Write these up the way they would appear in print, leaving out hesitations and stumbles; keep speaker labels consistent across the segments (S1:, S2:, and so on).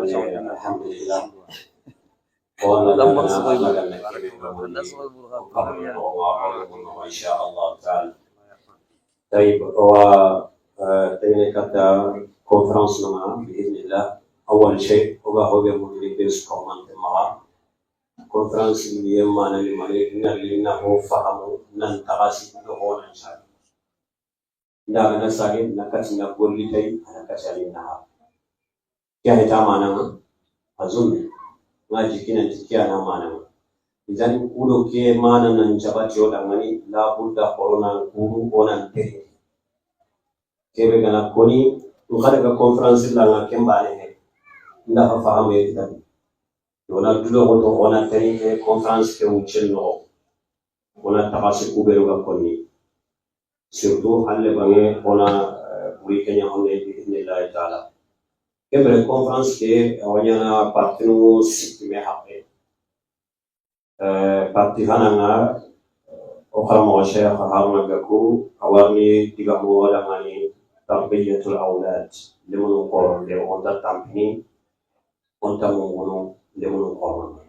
S1: الحمد لله. والله إن شاء الله تعالى. طيب وتنكت كونفرنس معنا بإذن الله. أول شيء هو مدير كومان معه كونفرنس اليوم معنا لنا هو فهم ننتقص دهون إن شاء الله. نحن نسأل نكتب نقول لي نكتب لنا كيف تعملنا أظن ما جينا تكيانا معنا إذن أولو كي معنا نجبت يودعني لا بد كورونا كورو كونا نتهي كيف كنا كوني نخرج كونفرنس لنا كم بعدين لا أفهم يدنا ولا دلوا وتو ولا تاني كونفرنس كوتشلنا ولا تقاسي كوبرو كوني surtout halle bange ona buri kenya honne bi'idhnillah ta'ala kebre conference ke awanyana partinu sikme haqqe partifana okhram wa shaykh haruna gaku awarni digamu wala mani tarbiyatul awlad lemon qoron le onda tampini onta mongono lemon qoron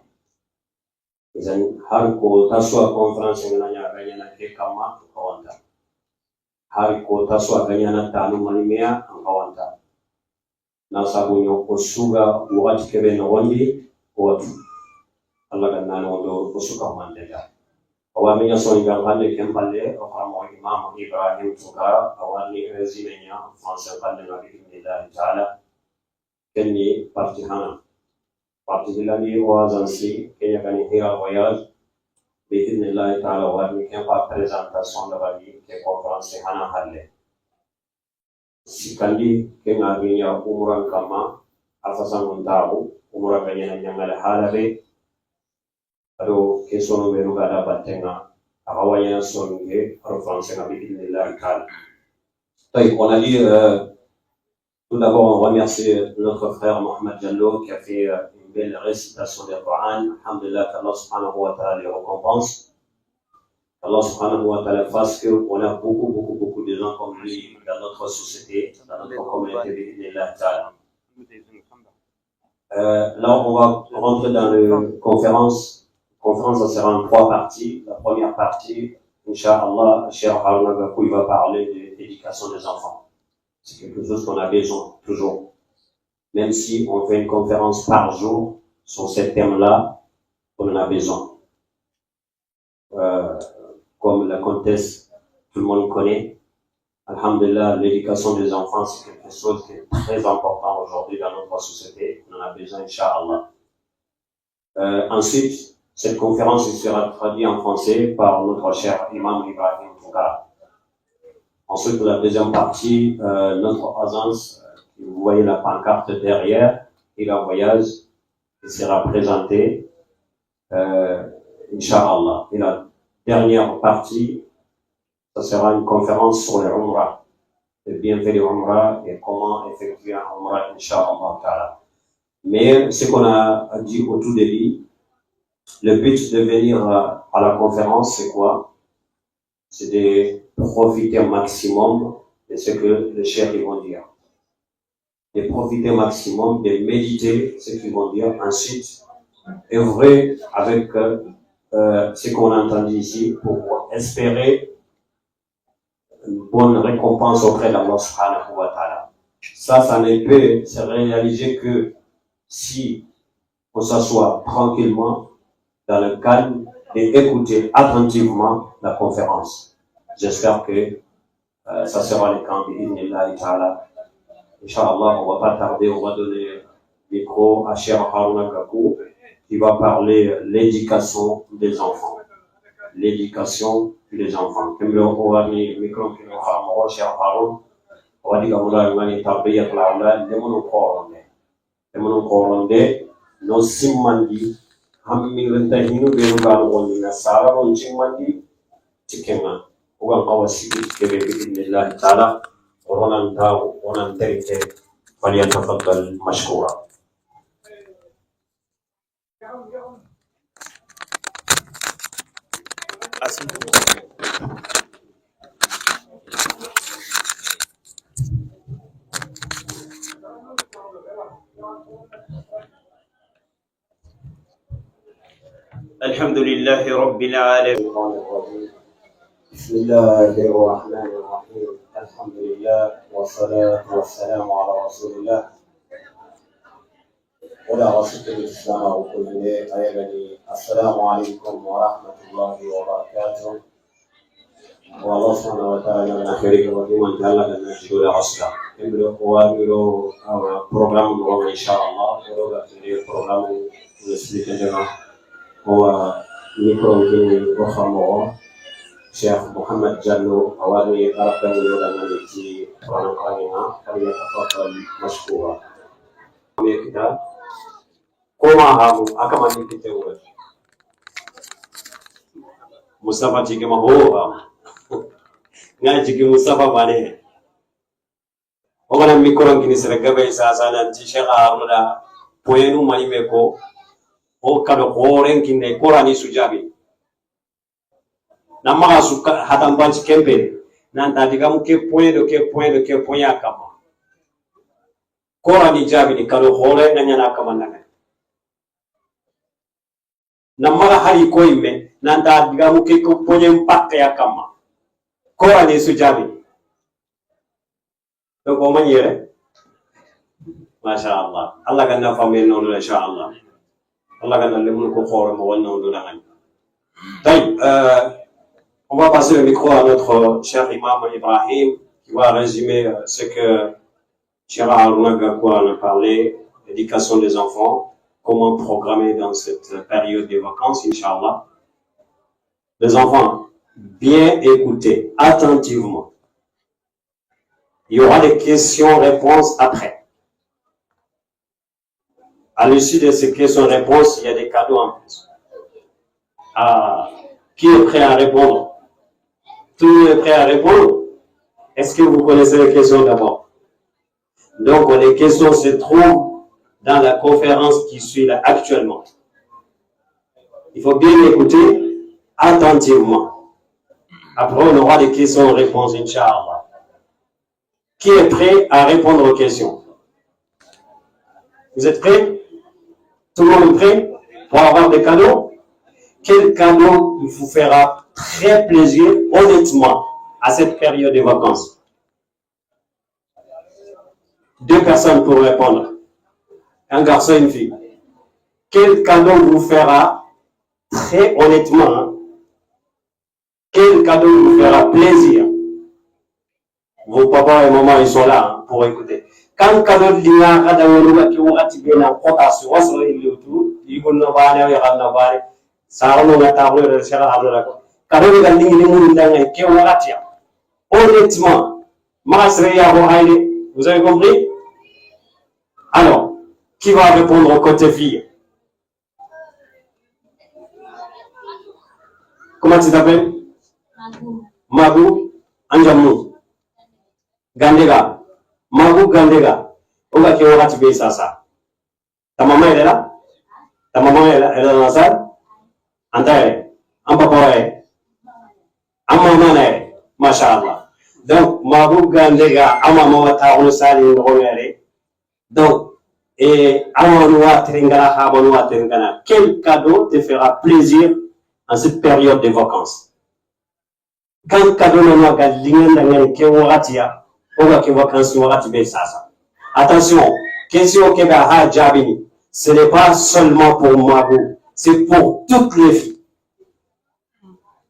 S1: izan har ko taswa conference ngana ganyana ke kama kawanta hari kota suaganya tanu malimea angkawanta nasabunyo osuga wakati kebe nondi watu Allah kan nano do osuka mandela awaminya soninga hande kembale okamo imam Ibrahim tuka awani rezimenya fansa kande nabi Allah taala kenni partihana wazansi kenya kani hira voyage بإذن الله تعالى وارمي كم présentation لبالي كconférence هنا هلا سكالي كنا بيني أمورا كما أفسان منتاو أمورا بيني نجمع الحالة بي أدو كسونو بيرو كذا بتشنا أهوايا سونجي conférence بإذن الله تعالى. طيب on a dit tout d'abord on remercie notre frère Mohamed Diallo qui a fait une belle récitation du Coran. Alhamdulillah qu'Allah subhanahu wa ta'ala les récompense. Allah subhanahu wa ta'ala fasse qu'on a beaucoup de gens comme lui dans notre société, dans notre communauté. Là on va rentrer dans la conférence. La conférence ça sera en 3 parties. La première partie, Inch'Allah, Cheikh Haruna Gakou il va parler de l'éducation des enfants. C'est quelque chose qu'on a besoin, toujours. Même si on fait une conférence par jour sur ce thème-là, on en a besoin. Comme la comtesse, tout le monde connaît. Alhamdulillah, l'éducation des enfants, c'est quelque chose qui est très important aujourd'hui dans notre société. On en a besoin, Inch'Allah. Ensuite, cette conférence sera traduite en français par notre cher imam Ibrahim Touka. Ensuite, pour la deuxième partie, notre agence, vous voyez la pancarte derrière, il en voyage, il sera présenté, Inch'Allah. Et la dernière partie, ça sera une conférence sur le Umrah, le bienfait du Umrah et comment effectuer un Umrah, Inch'Allah. Mais ce qu'on a dit au tout début, le but de venir à la conférence, c'est quoi? C'est de profiter au maximum de ce que les chefs vont dire. De profiter au maximum, de méditer ce qu'ils vont dire. Ensuite, œuvrer avec ce qu'on a entendu ici pour espérer une bonne récompense auprès d'Allah subhanahu wa ta'ala. Ça ne peut se réaliser que si on s'assoit tranquillement dans le calme et écouter attentivement la conférence. J'espère que ça sera le cas bi'idhnillahi ta'ala. Inch'Allah, on va pas tarder, on va donner le micro à Cheikh Haruna Gakou qui va parler l'éducation des enfants. L'éducation des enfants. Comme le micro qui nous a Cheikh Haruna, on va dire qu'on a une tarbiyat al-awlad, les monocorondés, nos simmandi, hammi rentahinu berugal on nasara on chimandi chikenga ugan qawasi kebe bi'idhnillah ta'ala oronan daw onan terite falyatafaddal mashkura. الحمد لله رب العالمين. بسم الله الرحمن الرحيم. الحمد لله والصلاة والسلام على رسول الله. ولا رسول الإسلام وكل أيضا السلام عليكم ورحمة الله وبركاته. والله سبحانه وتعالى من آخره ومن تعالى لنا جل وعلا. إنه هو program إن شاء الله. ولو في program نسبة لنا هو ميكروفون وخمور شيخ محمد جلو أواني أرقام اليوم التي رنقلنا فليتفضل مشكورا. كده كما هم أكمل كتير مصطفى تيجي ما هو ناجي مصطفى بانه وأنا ميكروفون كني سرقة بيساسا نانتي شيخ أرندا بوينو ماني ميكو o kado horen kinne Qur'ani sujabi namma su hatan banci kempe nan ta diga mu ke point akama Qur'ani jabi ni kado hore nanya akama nan namma hari ko imme nan ta diga mu ke ko point pakke akama Qur'ani sujabi to ko manyere masha Allah Allah ganna famen non insha Allah Allah kan allemul ko khore mo wonna on dona ngani tay on va passer le micro à notre cher imam Ibrahim qui va résumer ce que Cheikh Harouna Gakouan a parlé, l'éducation des enfants, comment programmer dans cette période de vacances, Inch'Allah. Les enfants, bien écoutez attentivement. Il y aura des questions-réponses après. À l'issue de ces questions-réponses, il y a des cadeaux en plus. Qui est prêt à répondre? Tout le monde est prêt à répondre? Est-ce que vous connaissez les questions d'abord? Donc, les questions se trouvent dans la conférence qui suit là actuellement. Il faut bien écouter attentivement. Après, on aura des questions-réponses, Inch'Allah. Qui est prêt à répondre aux questions? Vous êtes prêts? Tout le monde est prêt pour avoir des cadeaux? Quel cadeau vous fera très plaisir, honnêtement, à cette période de vacances? 2 personnes pour répondre. Un garçon et une fille. Quel cadeau vous fera très honnêtement, hein? Quel cadeau vous fera plaisir? Vos papas et mamans, ils sont là, hein, pour écouter. Quand cadeau de l'IA, quand on a dit que potasse, on se réunit autour, il faut nous parler, il y a nous parler. Ça on a table de cher à la cadeau de l'IA, il nous donne que on a tiré. Honnêtement, vous avez compris? Alors, qui va répondre au côté fille? Comment tu t'appelles? Magou Anjamou Gandega. Magou Gandega. Oga qui aura tué ça. Ta maman elle est là? Ta maman elle est dans la salle? Anta un papa est. Un maman est. Masha'Allah. Donc, Magou Gandega, un maman est à la salle donc, quel cadeau te fera plaisir en cette période de vacances? Quand cadeau attention, question que Jabini, ce n'est pas seulement pour Magou, c'est pour toutes les filles.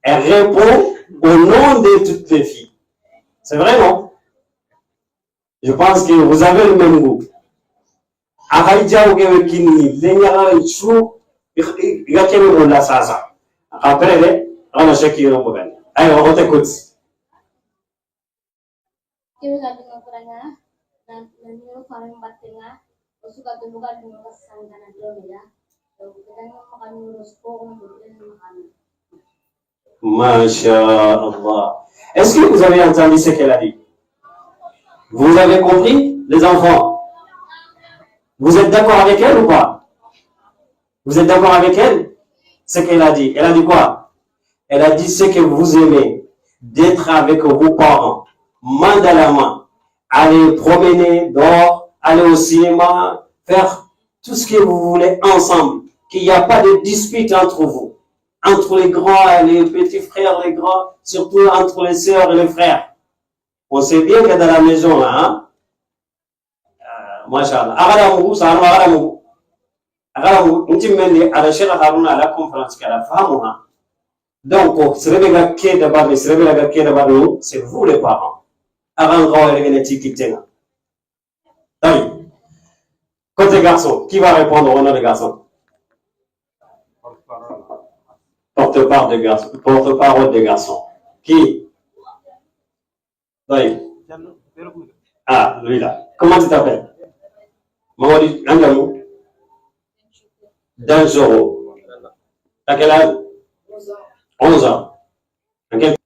S1: Elle répond au nom de toutes les filles. C'est vrai, non? Je pense que vous avez le même goût. Ahaïdja ou Kini, l'Enyara et Chou, il y a quel mot là, ça. Après, on a chacun un problème. Allez, on t'écoute. Masha'Allah. Est-ce que vous avez entendu ce qu'elle a dit? Vous avez compris, les enfants? Vous êtes d'accord avec elle ou pas? Vous êtes d'accord avec elle? Ce qu'elle a dit. Elle a dit quoi? Elle a dit ce que vous aimez, d'être avec vos parents, main dans la main, aller promener dehors, aller au cinéma, faire tout ce que vous voulez ensemble, qu'il n'y a pas de dispute entre vous, entre les grands et les petits frères, les grands, surtout entre les sœurs et les frères. On sait bien que dans la maison, là, hein, Masha'Allah, agaramu, sanu agaramu, agaramu, nti mendi ala Cheikh Haruna ala conférence kala famu ha. Donc, c'est vous les parents. Côté garçon, qui va répondre au nom des garçons? Porte-parole des garçons. Qui? Oui. Ah, lui là. Comment tu t'appelles? Mamadi Angamou? Danjoro. T'as quel âge? 11 ans. En quel...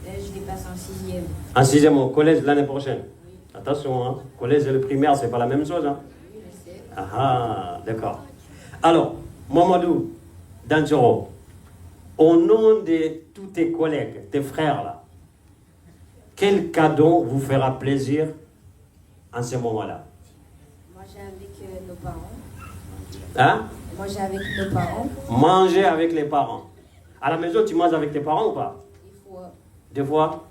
S2: Je vais passer en 6e.
S1: En 6e au collège l'année prochaine. Oui. Attention, hein. Collège et le primaire, c'est pas la même chose. Hein.
S2: Oui, je sais.
S1: Ah, d'accord. Alors, Mamadou Danjoro, au nom de tous tes collègues, tes frères là, quel cadeau vous fera plaisir en ce moment-là?
S2: Manger avec nos parents.
S1: Hein?
S2: Manger avec nos parents.
S1: Manger avec les parents. À la maison, tu manges avec tes parents ou pas?
S2: Des fois.
S1: Des fois?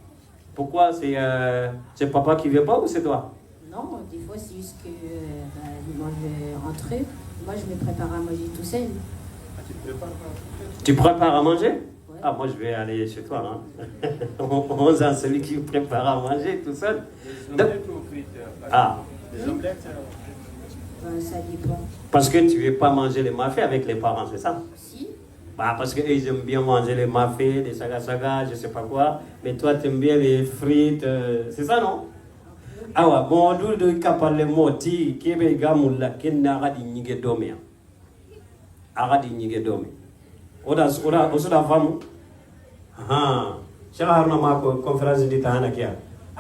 S1: Pourquoi? C'est papa qui veut pas ou c'est toi?
S2: Non, des fois c'est juste que ils mangent entre eux. Moi je me prépare à manger tout seul.
S1: Tu prépares à manger?
S2: Ouais.
S1: Ah, moi je vais aller chez toi. Hein? On a celui qui prépare à manger tout seul. Ah.
S2: Les omelettes ça dépend.
S1: Parce que tu ne veux pas manger les mafés avec les parents, c'est ça?
S2: Si.
S1: Bah, parce qu'ils aiment bien manger les mafés, les saga, je sais pas quoi. Mais toi, tu aimes bien les frites, c'est ça, non? Ah ouais, bon, d'où de capable moti, qui est gamoula, qui n'a pas de domé. Arrête de domé. Oda, femme. Ah, c'est la conférence de Tahana qui a.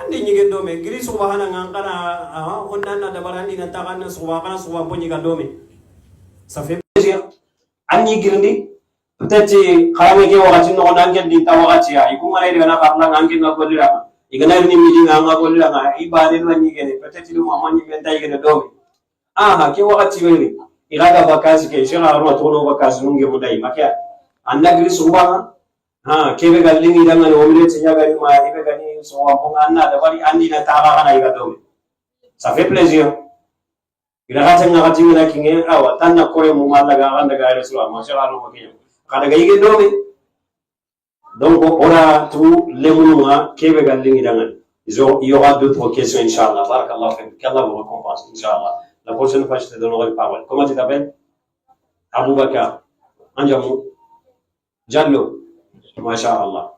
S1: Andi nyige dome, giri suba hana ngangana, on nana dabarani na takana suba kana suba ponyi dome. Ça fait plaisir. Ani girndi. Peut-être kharame ke wakati no nangel di tawati ya ikunga ile na parla ngangel na golira igana ni midi nganga golira nga ibade no nyige peut-être lu mama ni menta igene dome aha ke wakati wewe iraga bakazi ke shira arwa tono bakazi nunge mudai makia anagri suba ha kebe gallingi danga no omile tinya gari ma ibe gani suba ponga anna da bari andi na taga kana iga dome. Ça fait plaisir. Il a raté nga ratinga na kinge awa tanna kore mu malla ga anda ga rasulullah ma shira no makia. Donc, on a tout les mouvements qui il y aura d'autres questions, Inch'Allah. Qu'Allah vous récompense, Inch'Allah. La prochaine fois, je te donnerai la parole. Comment tu t'appelles? Abou Bakar. Anjamou. Diallo. Masha'Allah.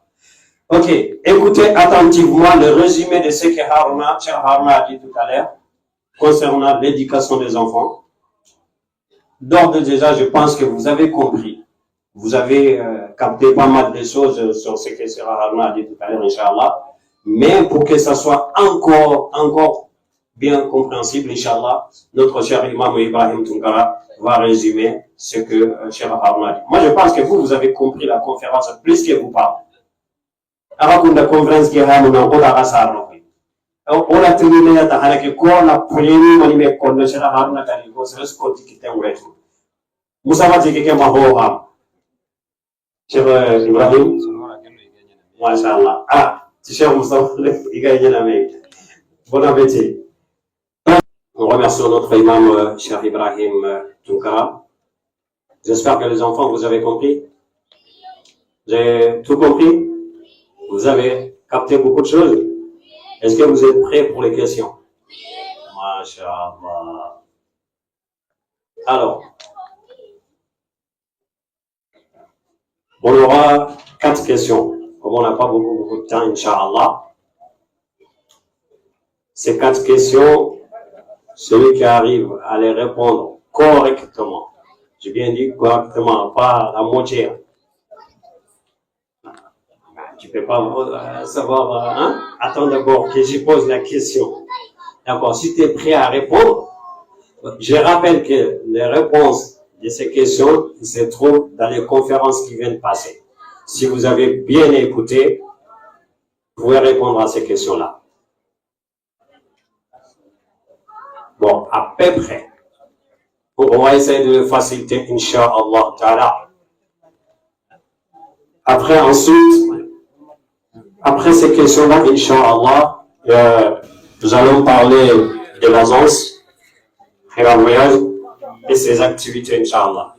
S1: Ok, écoutez attentivement le résumé de ce que Cheikh Haruna a dit tout à l'heure concernant l'éducation des enfants. D'ores et déjà, je pense que vous avez compris. Vous avez capté pas mal de choses sur ce que Cheikh Haruna a dit tout à l'heure, Inch'Allah. Mais pour que ça soit encore bien compréhensible, Inch'Allah, notre cher imam Ibrahim Tunkara va résumer ce que Cheikh Haruna a dit. Moi, je pense que vous avez compris la conférence plus que vous parlez. Alors qu'on a conférence qui a on a terminé la tahana que quoi la première manime qu'on a Cheikh Haruna a dit, c'est ce qu'on dit qui t'aime. Moussa va dire que ma Cheikh Ibrahim, Masha'Allah. Ah, Cheikh Moussa, il gagne la main. Bon appétit. Nous remercions notre imam, Cheikh Ibrahim Tunkara. J'espère que les enfants, vous avez compris. J'ai tout compris. Vous avez capté beaucoup de choses. Est-ce que vous êtes prêts pour les questions? Masha'Allah. Alors, on aura 4 questions. Comme on n'a pas beaucoup de temps, Inch'Allah. Ces 4 questions, celui qui arrive à les répondre correctement, j'ai bien dit correctement, pas à moitié. Tu ne peux pas savoir, hein? Attends d'abord que je pose la question. D'accord, si tu es prêt à répondre, je rappelle que les réponses de ces questions se trouvent dans les conférences qui viennent passer. Si vous avez bien écouté, vous pouvez répondre à ces questions-là. Bon, à peu près. Donc, on va essayer de le faciliter, Inch'Allah Ta'ala. Après ces questions-là, Inch'Allah, nous allons parler de l'agence, Khira Voyage, et ses activités, Inch'Allah.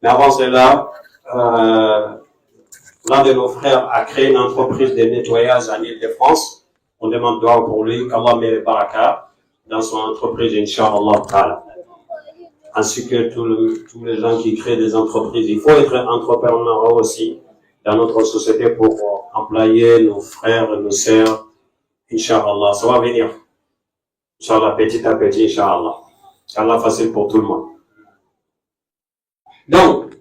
S1: Mais avant cela, l'un de nos frères a créé une entreprise de nettoyage en Île-de-France. On demande dua pour lui, qu'Allah met le baraka dans son entreprise, Inch'Allah Ta'ala. Ainsi que tous les gens qui créent des entreprises. Il faut être entrepreneur aussi dans notre société pour employer nos frères et nos sœurs. Inch'Allah, ça va venir. Inch'Allah, petit à petit, Inch'Allah. Inch'Allah, facile pour tout le monde. Donc,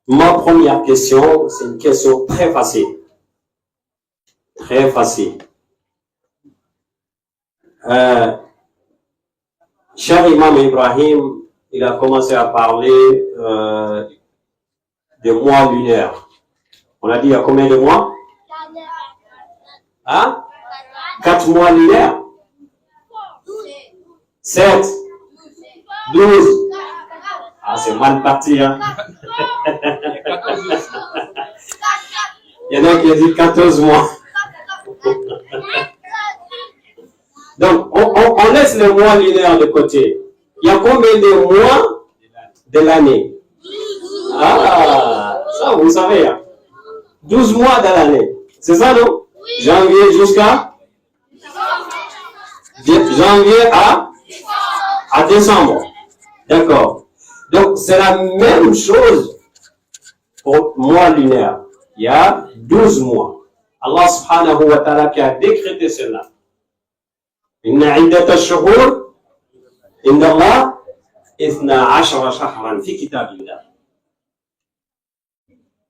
S1: ma première question, c'est une question très facile. Très facile. Cher Imam Ibrahim, il a commencé à parler des mois lunaires. On a dit il y a combien de mois? Hein? 4 mois lunaires? 7, 12. Ah, c'est mal parti, hein? Il y en a qui ont dit 14 mois. Donc, on laisse les mois lunaires de côté. Il y a combien de mois de l'année? Ah, ça, vous savez, hein? 12 mois de l'année. C'est ça, non? Janvier jusqu'à? Janvier à décembre. D'accord. Donc, c'est la même chose pour mois lunaire. Il y a 12 mois. Allah subhanahu wa ta'ala qui a décrété cela. Inna iddata ash-shuhur inda Allah 12 shahran fi kitabillah.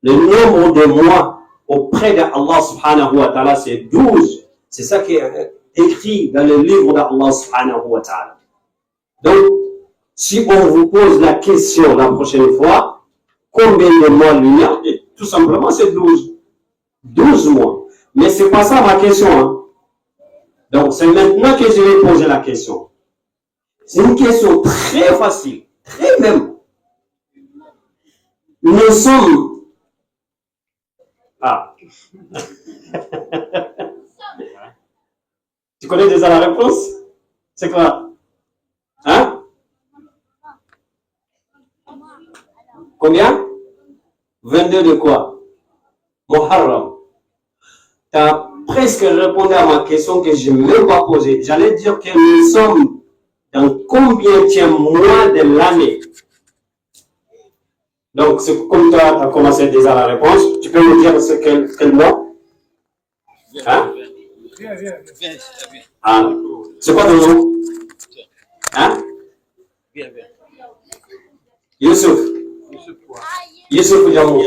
S1: Le nombre de mois auprès d'Allah subhanahu wa ta'ala, c'est 12. C'est ça qui est écrit dans le livre d'Allah subhanahu wa ta'ala. Donc, si on vous pose la question la prochaine fois, combien de mois lunaires? Tout simplement, c'est 12. 12 mois. Mais c'est pas ça ma question, hein. Donc, c'est maintenant que je vais poser la question. C'est une question très facile, très même. Nous sommes... Ah. Tu connais déjà la réponse? C'est quoi? Hein? Combien? 22 de quoi? Muharram. Tu as presque répondu à ma question que je n'ai même pas posée. J'allais dire que nous sommes dans combienième mois de l'année. Donc, c'est comme toi, tu as commencé déjà la réponse. Tu peux me dire c'est quel mois? Hein? Ah, c'est quoi ton nom? Hein? Youssouf. Youssouf Djamou.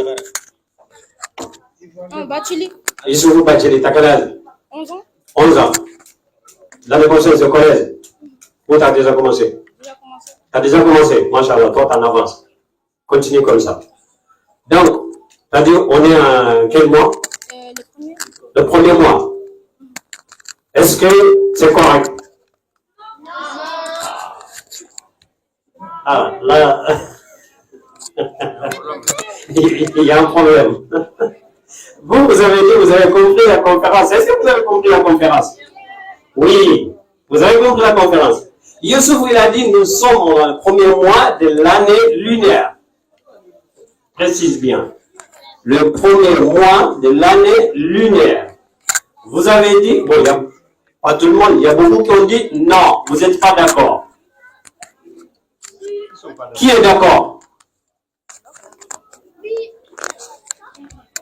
S3: Bachili.
S1: Youssouf Bachili, t'as quel âge?
S3: 11 ans.
S1: 11 ans. L'année prochaine, c'est au collège? Ou t'as déjà commencé?
S3: Déjà commencé.
S1: T'as déjà commencé? Machallah, toi t'en avances. Continue comme ça. Donc, t'as dit, on est en quel mois?
S3: Le premier.
S1: Le premier mois. Est-ce que c'est correct? Ah, là, il y a un problème. Vous avez dit, vous avez compris la conférence. Est-ce que vous avez compris la conférence? Oui, vous avez compris la conférence. Youssouf, il a dit, nous sommes au premier mois de l'année lunaire. Précise bien. Le premier mois de l'année lunaire. Vous avez dit, bon, il y a pas tout le monde, il y a beaucoup qui ont dit, non, vous n'êtes pas d'accord. Qui est d'accord?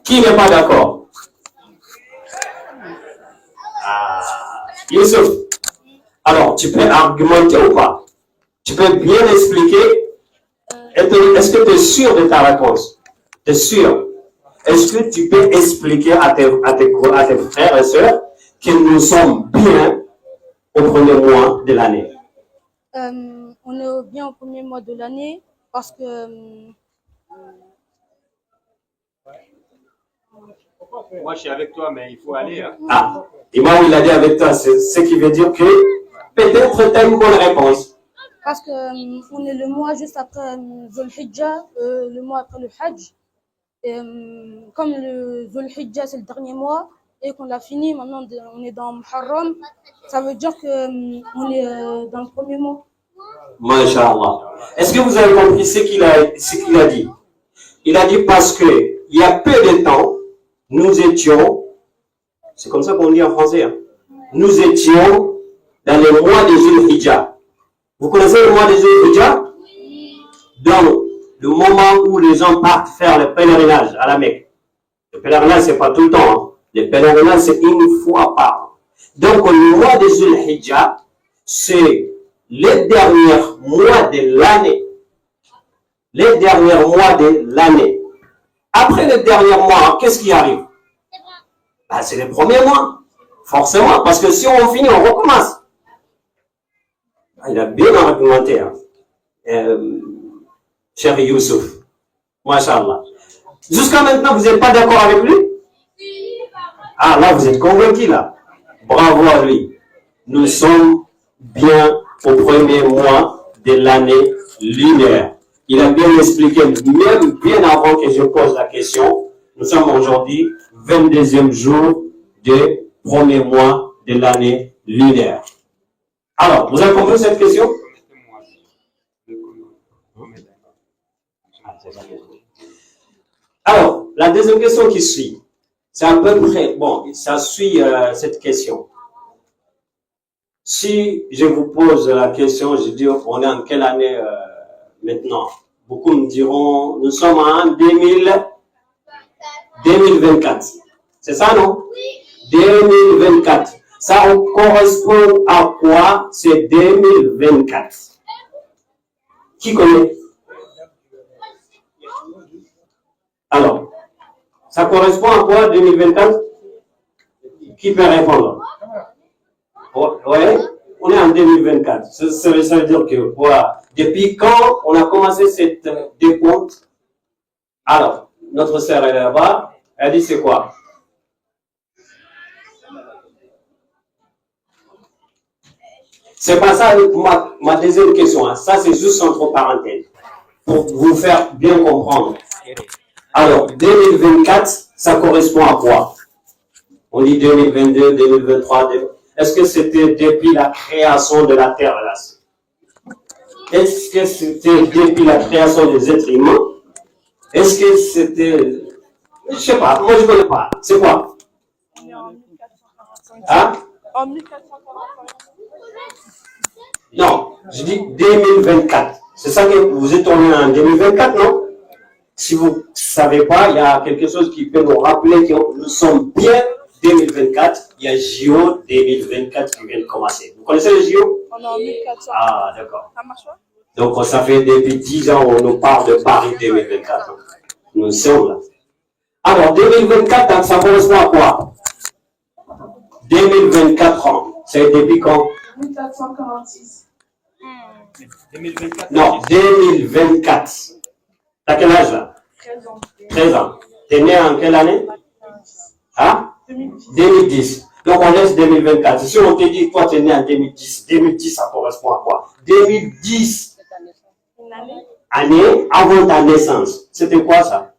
S1: Qui n'est pas d'accord? Ah, Youssouf, alors, tu peux argumenter ou pas? Tu peux bien expliquer? Est-ce que tu es sûr de ta réponse? Tu es sûr? Est-ce que tu peux expliquer à tes frères et sœurs que nous sommes bien au premier mois de l'année?
S3: On est bien au premier mois de l'année parce que
S4: moi, je suis avec toi, mais il faut aller. Hein.
S1: Ah, Imam, il a dit avec toi, c'est ce qui veut dire que peut-être tu as une bonne réponse.
S3: parce que on est le mois juste après Dhul Hijjah, le mois après le Hajj. Et, comme le Dhul Hijjah c'est le dernier mois et qu'on l'a fini, maintenant on est dans Muharram, ça veut dire que on est dans le premier mois.
S1: Masha'Allah. Est-ce que vous avez compris ce qu'il a dit? Il a dit parce que il y a peu de temps, nous étions, c'est comme ça qu'on dit en français, hein, nous étions dans le mois de Dhul Hijjah. Vous connaissez le mois de Dhul Hijjah? Donc, le moment où les gens partent faire le pèlerinage à la Mecque. Le pèlerinage, c'est pas tout le temps. Hein. Le pèlerinage, c'est une fois par an. Donc, le mois de Dhul Hijjah, c'est les derniers mois de l'année. Les derniers mois de l'année. Après les derniers mois, qu'est-ce qui arrive? Ben, c'est les premiers mois. Forcément, parce que si on finit, on recommence. Il a bien argumenté, hein. Cher Youssouf. Masha'Allah. Jusqu'à maintenant, vous n'êtes pas d'accord avec lui? Ah, là, vous êtes convaincu, là. Bravo à lui. Nous sommes bien au premier mois de l'année lunaire. Il a bien expliqué, même bien avant que je pose la question. Nous sommes aujourd'hui 22e jour du premier mois de l'année lunaire. Alors, vous avez compris cette question? Alors, la deuxième question qui suit, c'est à peu près, bon, ça suit cette question. Si je vous pose la question, je dis, on est en quelle année maintenant? Beaucoup me diront, nous sommes en 2024. C'est ça, non? 2024. Ça correspond à quoi, c'est 2024? Qui connaît? Alors, ça correspond à quoi, 2024? Qui peut répondre? Ouais, on est en 2024. Ça veut dire que, voilà, depuis quand on a commencé cette décompte? Alors, notre sœur, elle est là-bas, elle dit c'est quoi? C'est pas ça ma deuxième question. Hein. Ça, c'est juste entre parenthèses. Pour vous faire bien comprendre. Alors, 2024, ça correspond à quoi? On dit 2022, 2023. Est-ce que c'était depuis la création de la Terre là? Est-ce que c'était depuis la création des êtres humains? Est-ce que c'était... Je sais pas, moi je connais pas. C'est quoi? Hein?
S3: En 1445.
S1: Non, je dis 2024. C'est ça que vous êtes tourné en 2024, non? Si vous ne savez pas, il y a quelque chose qui peut nous rappeler que nous sommes bien 2024. Il y a JO 2024 qui vient de commencer. Vous connaissez le JO?
S3: On est en 1400.
S1: Ah, d'accord.
S3: Ça marche pas?
S1: Donc, ça fait depuis 10 ans qu'on nous parle de Paris 2024. Nous sommes là. Alors, 2024, ça correspond à quoi? 2024 ans. C'est depuis quand?
S3: 1446.
S4: 2024.
S1: Non, 2024. T'as quel âge là?
S3: 13 ans.
S1: 13 ans. T'es né en quelle année? Hein?
S3: 2010.
S1: 2010. Donc on laisse 2024. Si on te dit, toi t'es né en 2010, 2010 ça correspond à quoi? 2010.
S3: Une année?
S1: Année avant ta naissance. C'était quoi ça?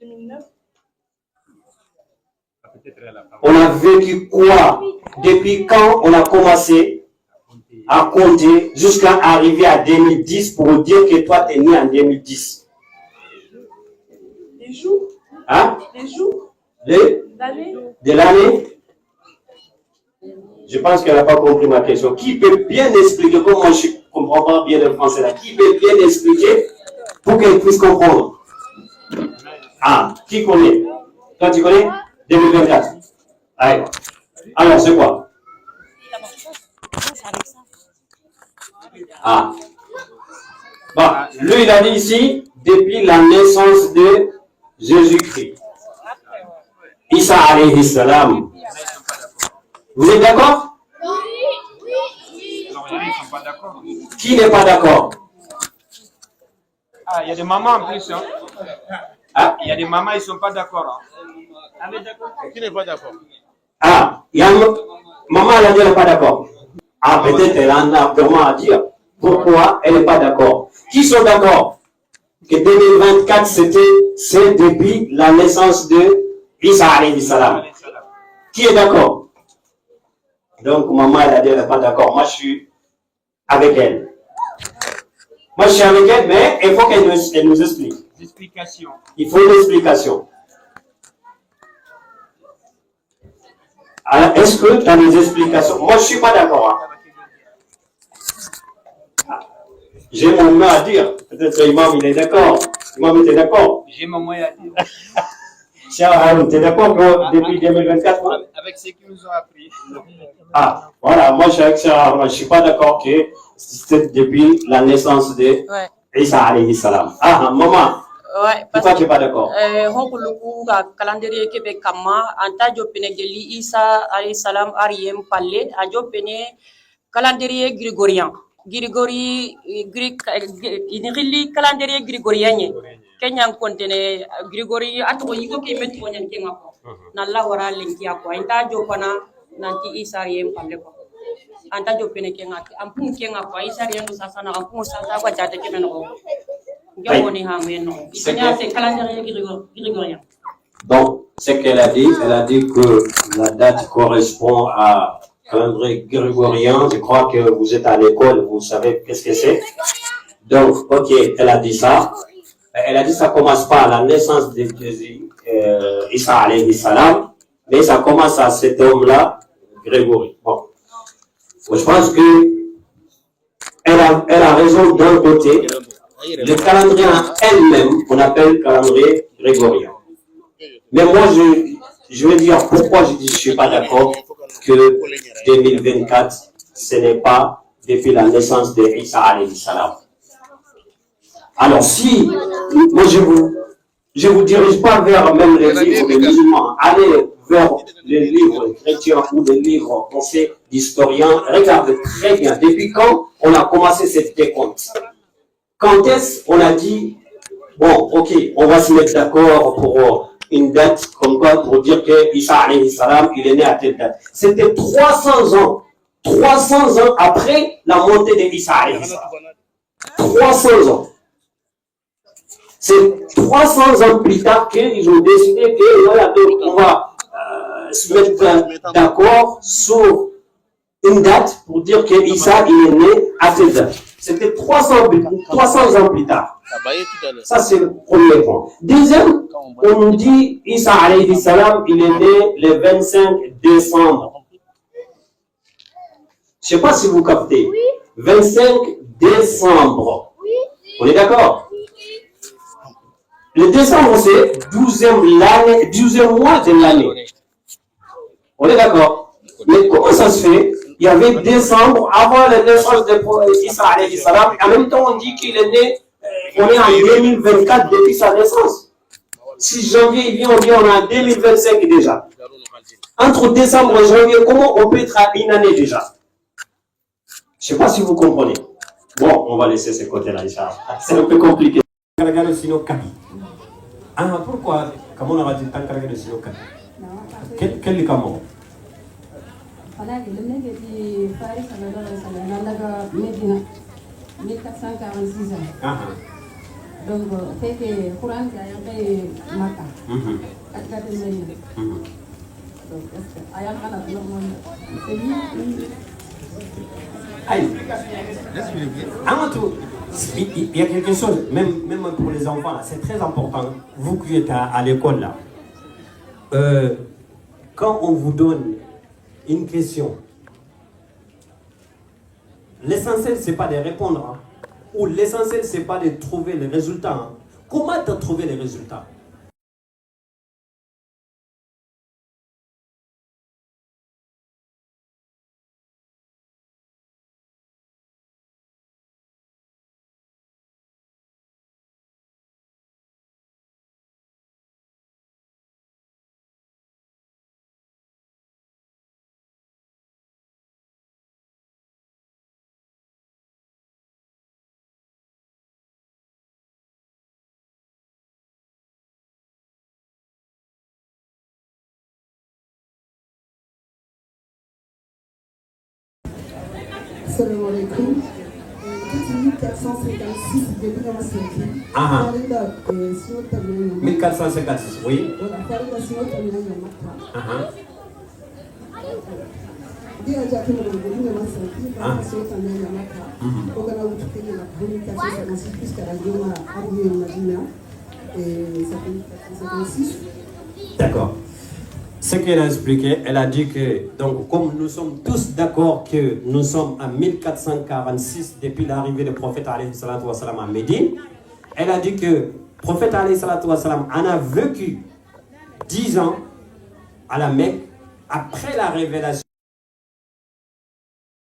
S3: 2009.
S1: On a vécu quoi? Depuis quand on a commencé à compter jusqu'à arriver à 2010 pour dire que toi t'es né en 2010?
S3: Les jours?
S1: Hein?
S3: Les jours?
S1: L'année? De l'année? Je pense qu'elle n'a pas compris ma question. Qui peut bien expliquer, comme moi je ne comprends pas bien le français là, qui peut bien expliquer pour qu'elle puisse comprendre? Ah, qui connaît? Toi tu connais? 2024. Allez. Alors c'est quoi? Ah. Bon, lui il a dit ici, depuis la naissance de Jésus-Christ. Isa alayhi salam. Vous êtes d'accord? Qui n'est pas d'accord?
S4: Ah, il y a des mamans en plus. Hein.
S1: Ah,
S4: Il y a des mamans, ils ne sont pas d'accord. Hein.
S5: Qui n'est pas d'accord?
S1: ah, il y a maman elle a dit elle n'est pas d'accord. Ah, peut-être elle en a vraiment à dire. pourquoi elle n'est pas d'accord. Qui sont d'accord que 2024, c'est depuis la naissance de Isa alayhi salam. Qui est d'accord? Donc, maman, elle a dit qu'elle n'est pas d'accord. Moi, je suis avec elle. Moi, je suis avec elle, mais il faut qu'elle nous explique.
S4: Explication.
S1: Il faut une explication. Alors, est-ce que tu as des explications? Moi, je ne suis pas d'accord. Hein. J'ai mon mot à dire. Peut-être que l'imam, il est d'accord. L'imam était d'accord.
S4: J'ai mon mot à dire.
S1: Cher Haroun, tu es d'accord que depuis 2024 hein?
S4: Avec ce qu'ils nous ont appris.
S1: Ah, voilà. Moi, je suis avec Cher Haroun. Je ne suis pas d'accord que c'est depuis la naissance de Isa alayhi salam. Ah, maman.
S5: Ouais,
S1: pourquoi tu n'es pas d'accord?
S5: Honkuluku ka calendrier kebe kama anta jopene geli Isa alayhi salam ariyem palle a jopene calendrier grégorien inigili calendrier grégorien Kenya kontene grégori atko yiko ke metko nyen kenga ko nalla wara lenki ko anta jopana nanti Isa ariyem palle ko anta jopene kenga ampun kenga ko Isa ariyem sasa na ampun sasa ko jate kemeno
S1: Donc, ce qu'elle a dit que la date correspond à calendrier grégorien. Je crois que vous êtes à l'école, vous savez qu'est-ce que c'est. Donc, ok, elle a dit ça. Elle a dit que ça commence pas à la naissance de Jésus, Isa alayhi salam, mais ça commence à cet homme-là, Grégory. Bon. Je pense que elle a raison d'un côté. Le calendrier en elle-même, on appelle calendrier grégorien. Mais moi, je veux dire pourquoi je dis je ne suis pas d'accord que 2024, ce n'est pas depuis la naissance de Isa alayhi salam. Alors si, moi je vous dirige pas vers même les livres des musulmans, allez vers les livres chrétiens ou les livres pensés d'historiens, regardez très bien, depuis quand on a commencé cette décompte. Quand est-ce qu'on a dit, bon, ok, on va se mettre d'accord pour une date comme quoi pour dire que Isa alayhi salam, il est né à telle date. C'était 300 ans. 300 ans après la montée de Isa alayhi salam. 300 ans. C'est 300 ans plus tard qu'ils ont décidé que voilà, on va se mettre d'accord sur une date pour dire que Isa il est né à telle date. C'était 300 ans plus tard. Ça, c'est le premier point. Deuxième, on nous dit Isa alayhi salam, il est né le 25 décembre. Je ne sais pas si vous captez. 25 décembre. On est d'accord? Le décembre, c'est 12e mois de l'année. On est d'accord? Mais comment ça se fait? Il y avait décembre avant la naissance de Isa alayhi salam. En même temps, on dit qu'il est né, on est en 2024 depuis sa naissance. Si janvier il vient, on dit on est en 2025 déjà. Entre décembre et janvier, comment on peut être à une année déjà? Je ne sais pas si vous comprenez. Bon, on va laisser ce côté-là, Inch'Allah. C'est un peu compliqué. Ah, pourquoi? Comment on a dit tant que c'est quel comment?
S2: Voilà, le mec est Faris à Medina, 1446 ans. Donc, fait que le Coran a été Maka. Donc, Ayam Khanat, c'est lui.
S1: Il y a quelque chose, même pour les enfants, c'est très important. Vous qui êtes à l'école là, quand on vous donne une question, l'essentiel c'est pas de répondre, hein, ou l'essentiel c'est pas de trouver les résultats. Hein. Comment tu as trouvé les résultats?
S6: Salam alaikum. 1456 depuis la sortie.
S1: Ah,
S6: 1456,
S1: 1456, oui. D'accord. Ce qu'elle a expliqué, elle a dit que, donc, comme nous sommes tous d'accord que nous sommes en 1446 depuis l'arrivée du prophète alayhi salatu wassalam à Médine, elle a dit que le prophète alayhi salatu wassalam en a vécu 10 ans à la Mecque après la révélation.